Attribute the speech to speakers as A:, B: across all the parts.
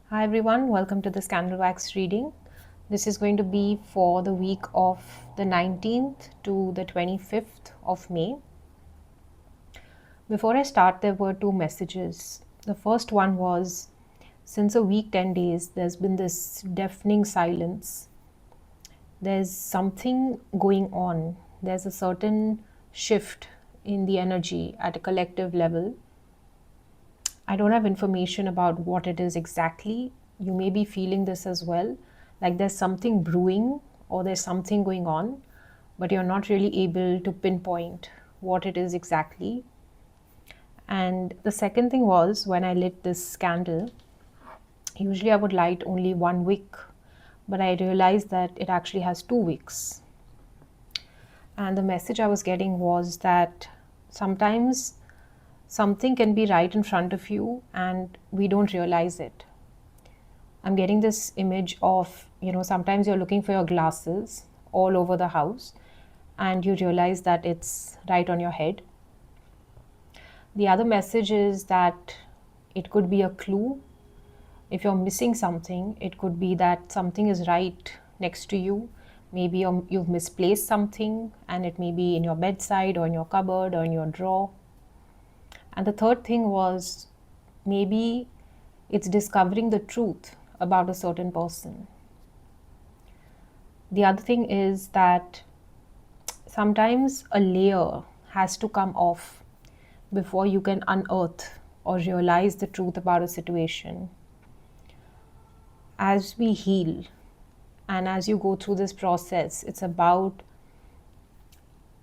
A: Hi everyone, welcome to this candlewax reading. This is going to be for the week of the 19th to the 25th of May. Before I start, there were two messages. The first one was, since a week, 10 days, there's been this deafening silence. There's something going on. There's a certain shift in the energy at a collective level. I don't have information about what it is exactly. You may be feeling this as well, like there's something brewing or there's something going on, but you're not really able to pinpoint what it is exactly. And the second thing was, when I lit this candle, usually I would light only 1 wick, but I realized that it actually has 2 wicks. And the message I was getting was that sometimes something can be right in front of you and we don't realize it. I'm getting this image of, sometimes you're looking for your glasses all over the house and you realize that it's right on your head. The other message is that it could be a clue. If you're missing something, it could be that something is right next to you. Maybe you've misplaced something and it may be in your bedside or in your cupboard or in your drawer. And the third thing was, maybe it's discovering the truth about a certain person. The other thing is that sometimes a layer has to come off before you can unearth or realize the truth about a situation. As we heal and as you go through this process, it's about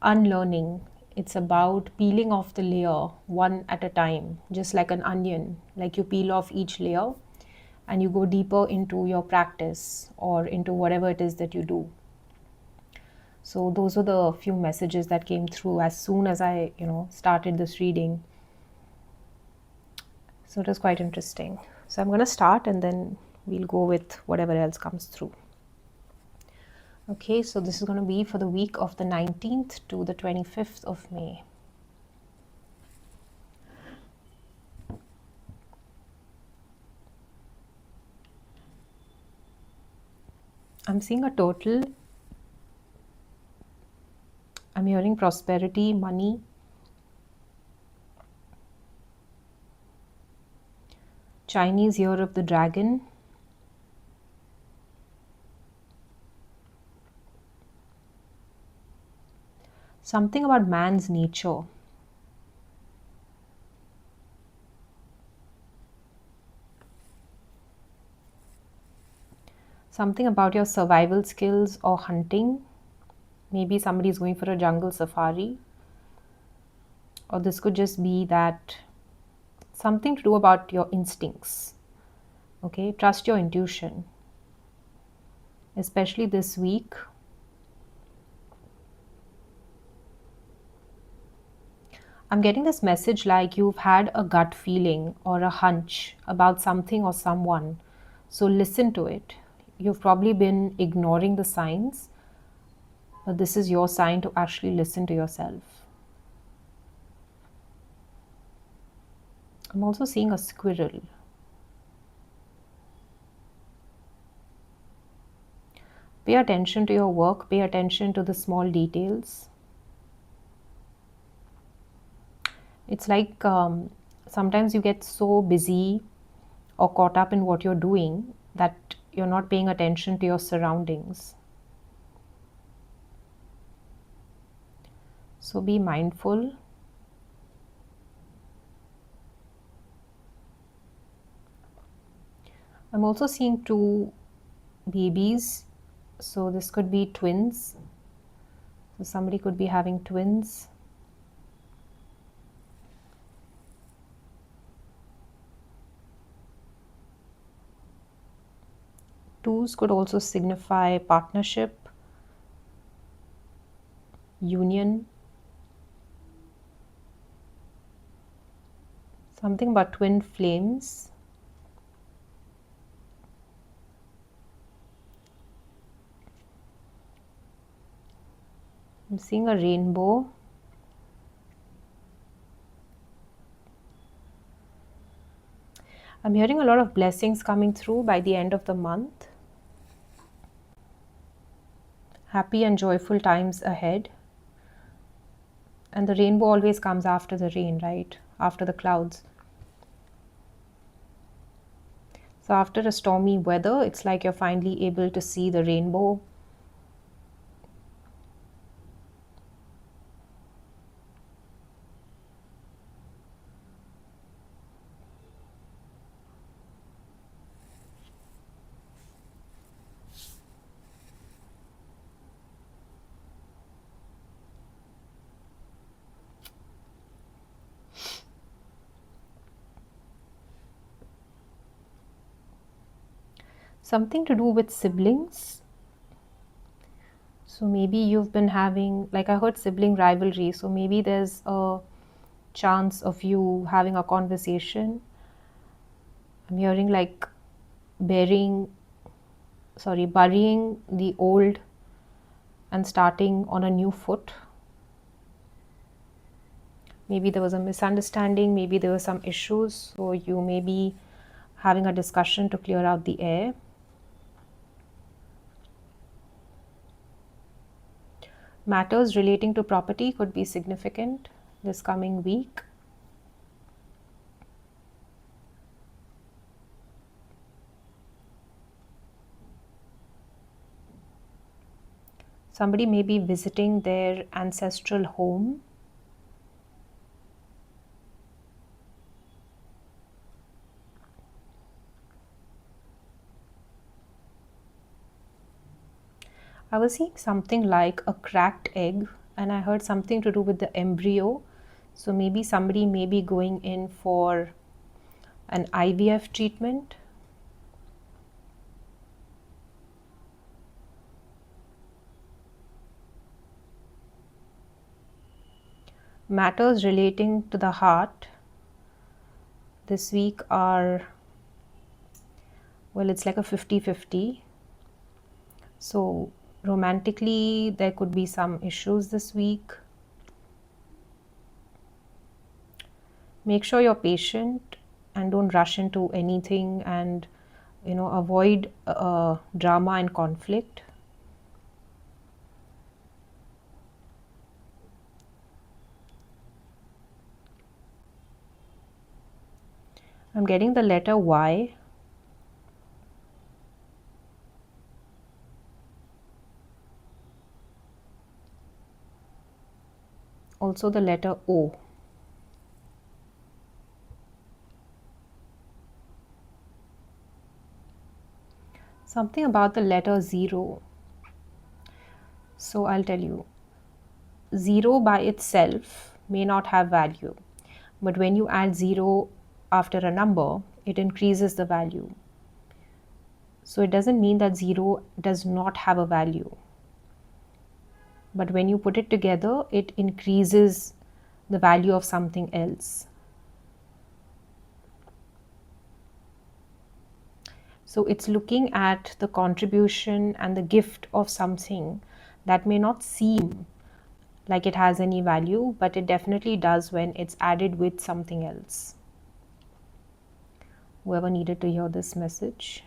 A: unlearning. It's about peeling off the layer one at a time, just like an onion. Like you peel off each layer and you go deeper into your practice or into whatever it is that you do. So those were the few messages that came through as soon as I, started this reading. So it was quite interesting. So I'm going to start and then we'll go with whatever else comes through. Okay, so this is going to be for the week of the 19th to the 25th of May. I'm seeing a total. I'm hearing prosperity, money. Chinese year of the dragon. Something about man's nature. Something about your survival skills or hunting. Maybe somebody is going for a jungle safari. Or this could just be that something to do about your instincts. Okay, trust your intuition. Especially this week. I'm getting this message like you've had a gut feeling or a hunch about something or someone. So listen to it. You've probably been ignoring the signs, but this is your sign to actually listen to yourself. I'm also seeing a squirrel. Pay attention to your work. Pay attention to the small details. It's like sometimes you get so busy or caught up in what you're doing that you're not paying attention to your surroundings. So be mindful. I'm also seeing two babies. So this could be twins. So somebody could be having twins. Twos could also signify partnership, union. Something about twin flames. I'm seeing a rainbow. I'm I'm hearing a lot of blessings coming through by the end of the month. Happy and joyful times ahead. And the rainbow always comes after the rain, right? After the clouds. So after a stormy weather, it's like you're finally able to see the rainbow. Something to do with siblings. So maybe you've been having, like I heard sibling rivalry. So maybe there's a chance of you having a conversation. I'm hearing like burying the old and starting on a new foot. Maybe there was a misunderstanding, maybe there were some issues. So you may be having a discussion to clear out the air. Matters relating to property could be significant this coming week. Somebody may be visiting their ancestral home. I was seeing something like a cracked egg, and I heard something to do with the embryo. So maybe somebody may be going in for an IVF treatment. Matters relating to the heart this week are, well, it's like a 50-50. So romantically, there could be some issues this week. Make sure you're patient and don't rush into anything, and avoid drama and conflict. I'm getting the letter Y. Also the letter O. Something about the letter 0. So I'll tell you. 0 by itself may not have value, but when you add 0 after a number, it increases the value. So it doesn't mean that 0 does not have a value, but when you put it together, it increases the value of something else. So it's looking at the contribution and the gift of something that may not seem like it has any value, but it definitely does when it's added with something else. Whoever needed to hear this message.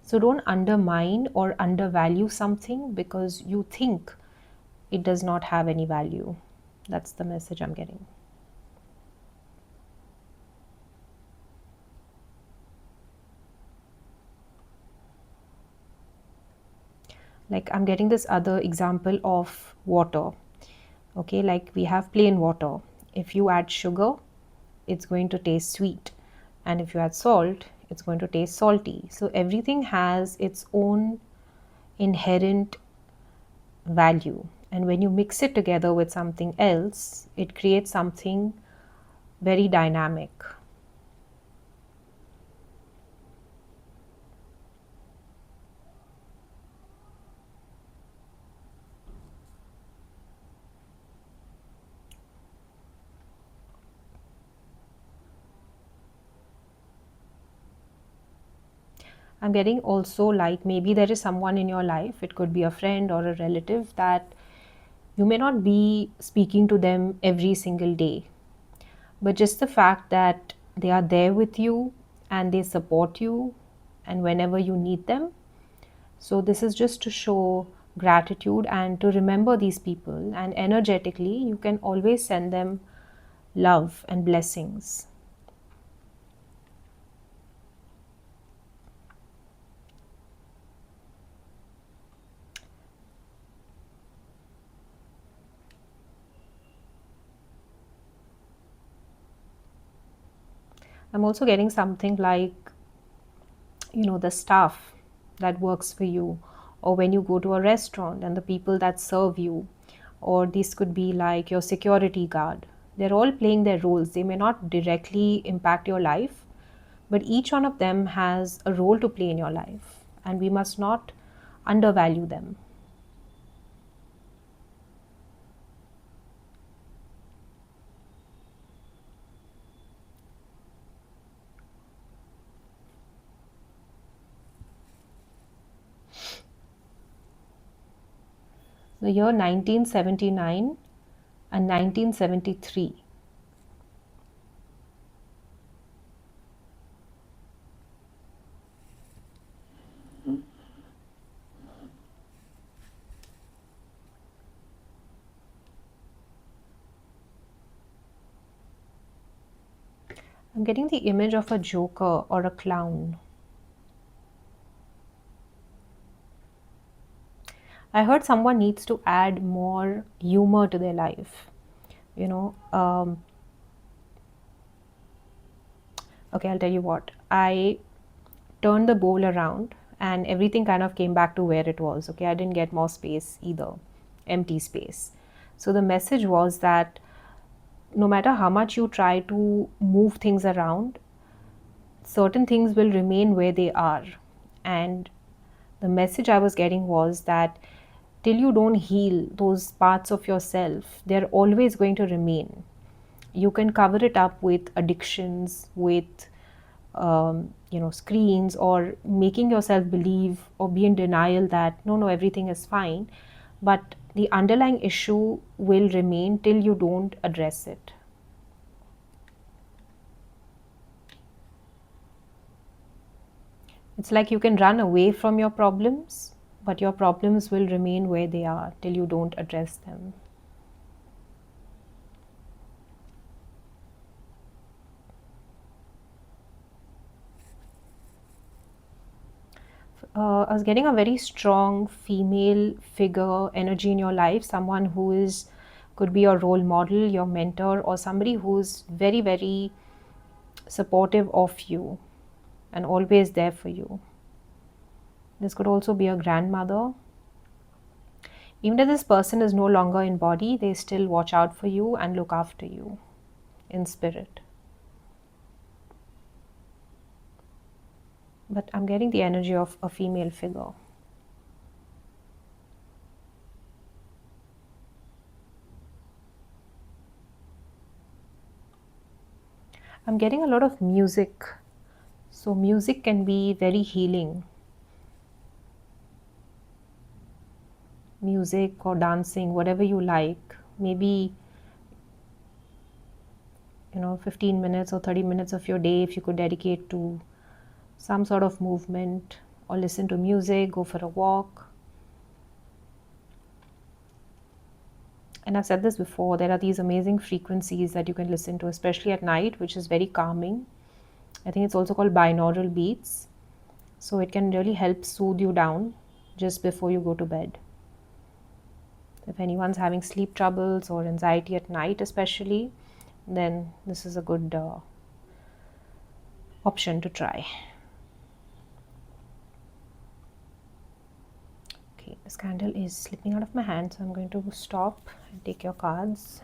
A: So don't undermine or undervalue something because you think it does not have any value. That's the message I'm getting. Like I'm getting this other example of water. Okay, like we have plain water. If you add sugar, it's going to taste sweet. And if you add salt, it's going to taste salty. So everything has its own inherent value. And when you mix it together with something else, it creates something very dynamic. I'm getting also like maybe there is someone in your life, it could be a friend or a relative, that you may not be speaking to them every single day, but just the fact that they are there with you and they support you and whenever you need them. So this is just to show gratitude and to remember these people, and energetically you can always send them love and blessings. I'm also getting something like, the staff that works for you, or when you go to a restaurant and the people that serve you, or this could be like your security guard. They're all playing their roles. They may not directly impact your life, but each one of them has a role to play in your life, and we must not undervalue them. The year 1979 and 1973. I'm getting the image of a joker or a clown. I heard someone needs to add more humor to their life. You know, okay, I'll tell you what. I turned the bowl around and everything kind of came back to where it was. Okay, I didn't get more space either, empty space. So the message was that no matter how much you try to move things around, certain things will remain where they are. And the message I was getting was that till you don't heal those parts of yourself, they're always going to remain. You can cover it up with addictions, with screens, or making yourself believe or be in denial that no, everything is fine. But the underlying issue will remain till you don't address it. It's like you can run away from your problems, but your problems will remain where they are till you don't address them. I was getting a very strong female figure energy in your life, someone who could be your role model, your mentor, or somebody who's very, very supportive of you and always there for you. This could also be a grandmother. Even if this person is no longer in body, they still watch out for you and look after you in spirit. But I'm getting the energy of a female figure. I'm getting a lot of music. So music can be very healing. Music or dancing, whatever you like. Maybe 15 minutes or 30 minutes of your day, if you could dedicate to some sort of movement, or listen to music, go for a walk. And I've said this before, there are these amazing frequencies that you can listen to, especially at night, which is very calming. I think it's also called binaural beats. So it can really help soothe you down just before you go to bed. If anyone's having sleep troubles or anxiety at night especially, then this is a good option to try. Okay, this candle is slipping out of my hand, so I'm going to stop and take your cards.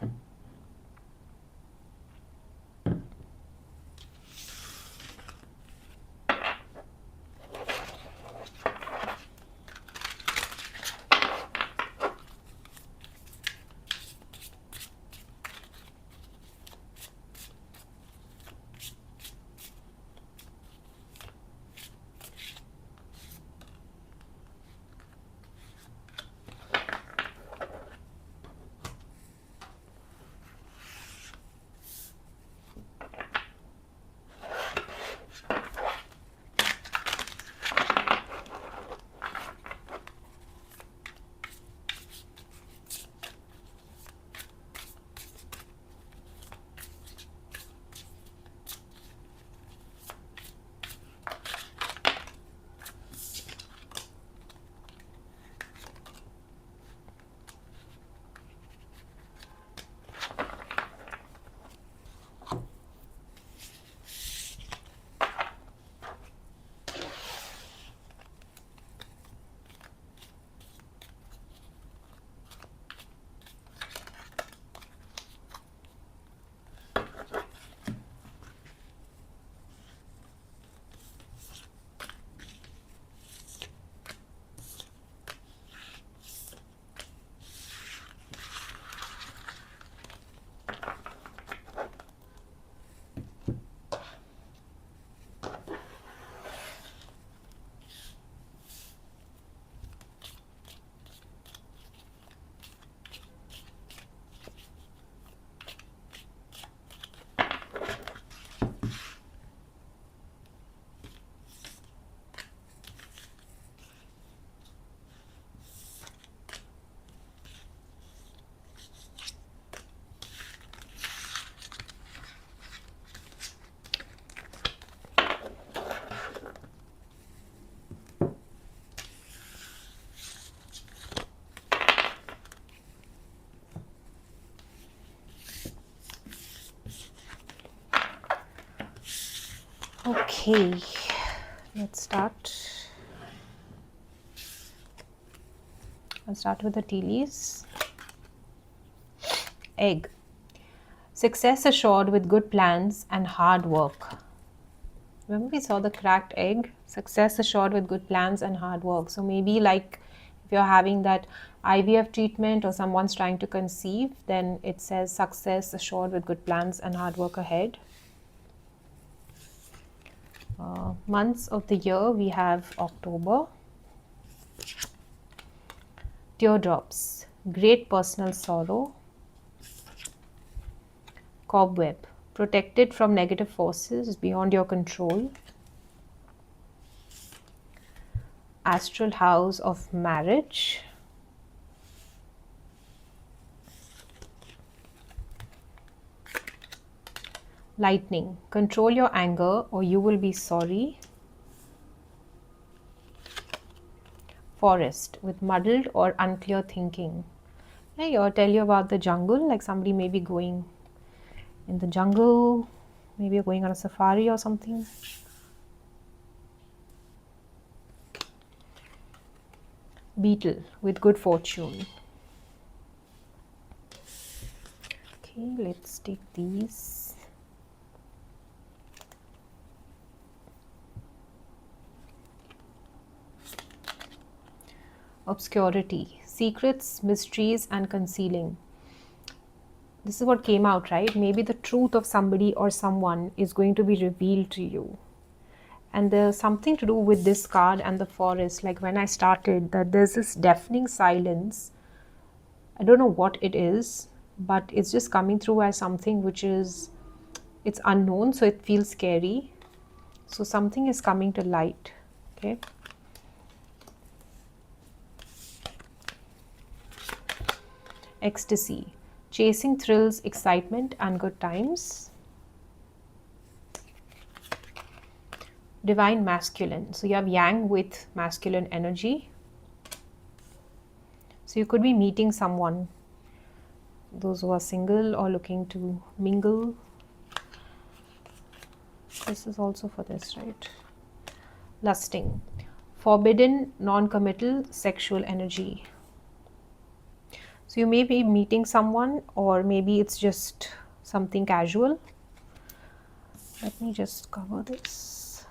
A: Okay, let's start. I'll start with the tea leaves. Egg. Success assured with good plans and hard work. Remember we saw the cracked egg? Success assured with good plans and hard work. So maybe like if you're having that IVF treatment or someone's trying to conceive, then it says success assured with good plans and hard work ahead. Months of the year, we have October. Teardrops, great personal sorrow. Cobweb, protected from negative forces beyond your control. Astral house of marriage. Lightning, control your anger or you will be sorry. Forest, with muddled or unclear thinking. Hey, or tell you about the jungle, like somebody may be going in the jungle, maybe you're going on a safari or something. Beetle, with good fortune. Okay, let's take these. Obscurity, secrets, mysteries, and concealing. This is what came out, right? Maybe the truth of somebody or someone is going to be revealed to you. And there's something to do with this card and the forest. Like when I started, that there's this deafening silence. I don't know what it is, but it's just coming through as something which is, it's unknown, so it feels scary. So something is coming to light, okay? Ecstasy, chasing thrills, excitement, and good times. Divine masculine, so you have yang with masculine energy. So you could be meeting someone, those who are single or looking to mingle. This is also for this, right? Lusting, forbidden, non-committal sexual energy. So you may be meeting someone, or maybe it's just something casual. Let me just cover this.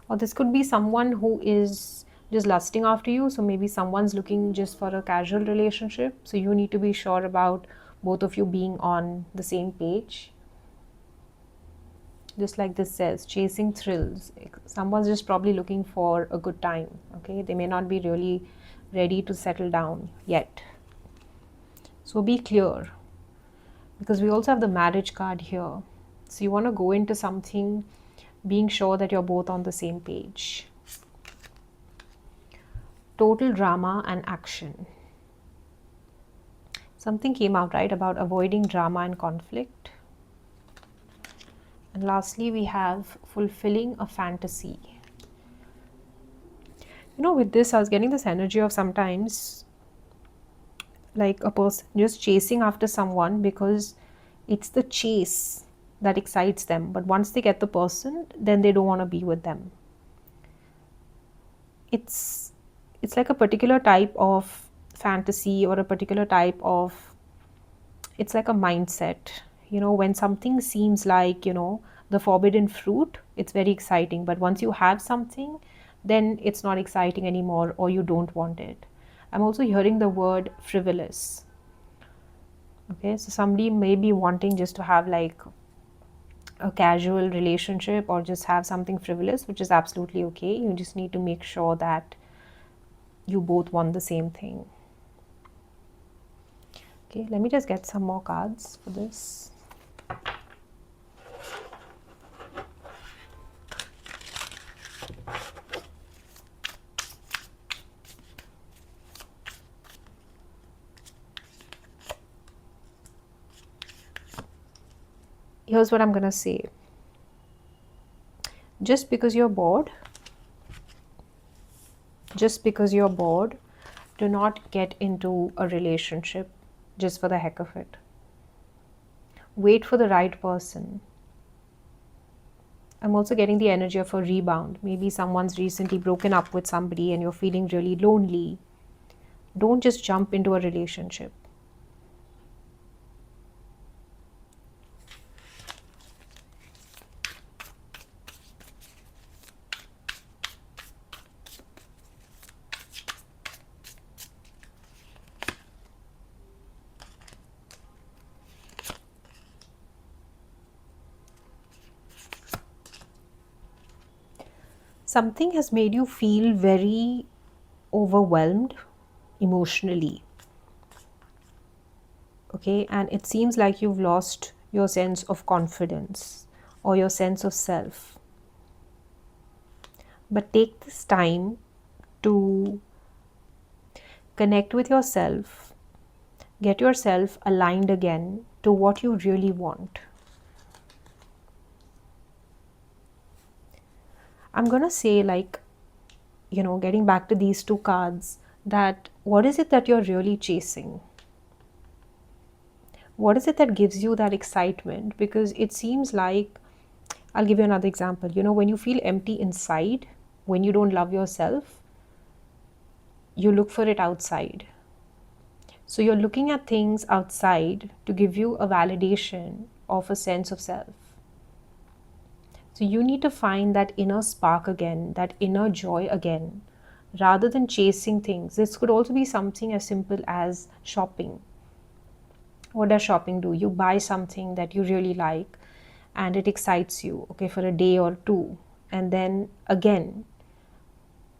A: Or this could be someone who is just lusting after you. So maybe someone's looking just for a casual relationship. So you need to be sure about both of you being on the same page. Just like this says, chasing thrills. Someone's just probably looking for a good time. Okay, they may not be really ready to settle down yet. So be clear, because we also have the marriage card here. So you want to go into something being sure that you're both on the same page. Total drama and action. Something came out, right, about avoiding drama and conflict. And lastly, we have fulfilling a fantasy. You know, with this, I was getting this energy of sometimes like a person just chasing after someone because it's the chase that excites them. But once they get the person, then they don't want to be with them. It's like a particular type of fantasy or a particular type of, it's like a mindset. You know, when something seems like, you know, the forbidden fruit, it's very exciting. But once you have something, then it's not exciting anymore, or you don't want it. I'm also hearing the word frivolous. Okay, so somebody may be wanting just to have like a casual relationship or just have something frivolous, which is absolutely okay. You just need to make sure that you both want the same thing. Okay, let me just get some more cards for this. Here's what I'm going to say. Just because you're bored, do not get into a relationship just for the heck of it. Wait for the right person. I'm also getting the energy of a rebound. Maybe someone's recently broken up with somebody and you're feeling really lonely. Don't just jump into a relationship. Something has made you feel very overwhelmed emotionally. Okay, and it seems like you've lost your sense of confidence or your sense of self. But take this time to connect with yourself, get yourself aligned again to what you really want. I'm gonna say, like, getting back to these two cards, that what is it that you're really chasing? What is it that gives you that excitement? Because it seems like, I'll give you another example. When you feel empty inside, when you don't love yourself, you look for it outside. So you're looking at things outside to give you a validation of a sense of self. So you need to find that inner spark again, that inner joy again, rather than chasing things. This could also be something as simple as shopping. What does shopping do? You buy something that you really like and it excites you, okay, for a day or two. And then again,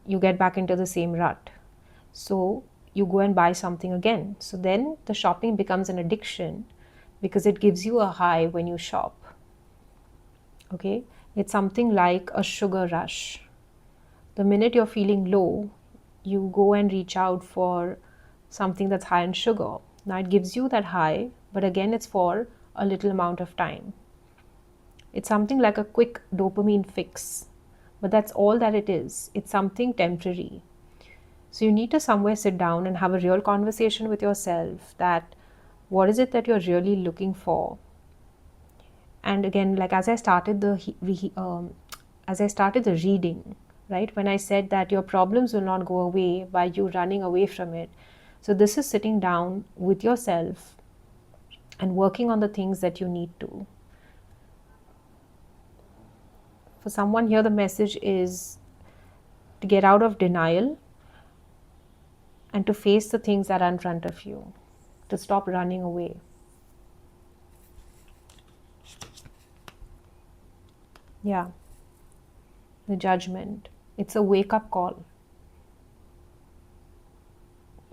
A: you get back into the same rut. So you go and buy something again. So then the shopping becomes an addiction because it gives you a high when you shop. Okay, it's something like a sugar rush. The minute you're feeling low, you go and reach out for something that's high in sugar. Now it gives you that high, but again, it's for a little amount of time. It's something like a quick dopamine fix, but that's all that it is. It's something temporary. So you need to somewhere sit down and have a real conversation with yourself, that what is it that you're really looking for? And again, like as I started the reading, right, when I said that your problems will not go away by you running away from it. So this is sitting down with yourself and working on the things that you need to. For someone here, the message is to get out of denial and to face the things that are in front of you, to stop running away. Yeah, the Judgment. It's a wake-up call.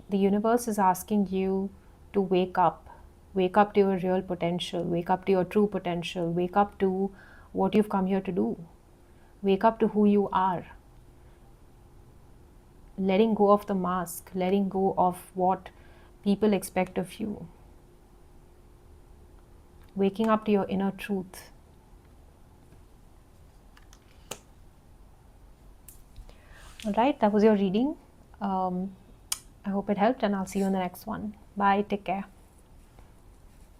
A: The universe is asking you to wake up to your real potential, wake up to your true potential, wake up to what you've come here to do, wake up to who you are, letting go of the mask, letting go of what people expect of you, waking up to your inner truth. All right, that was your reading. I hope it helped, and I'll see you in the next one. Bye, take care.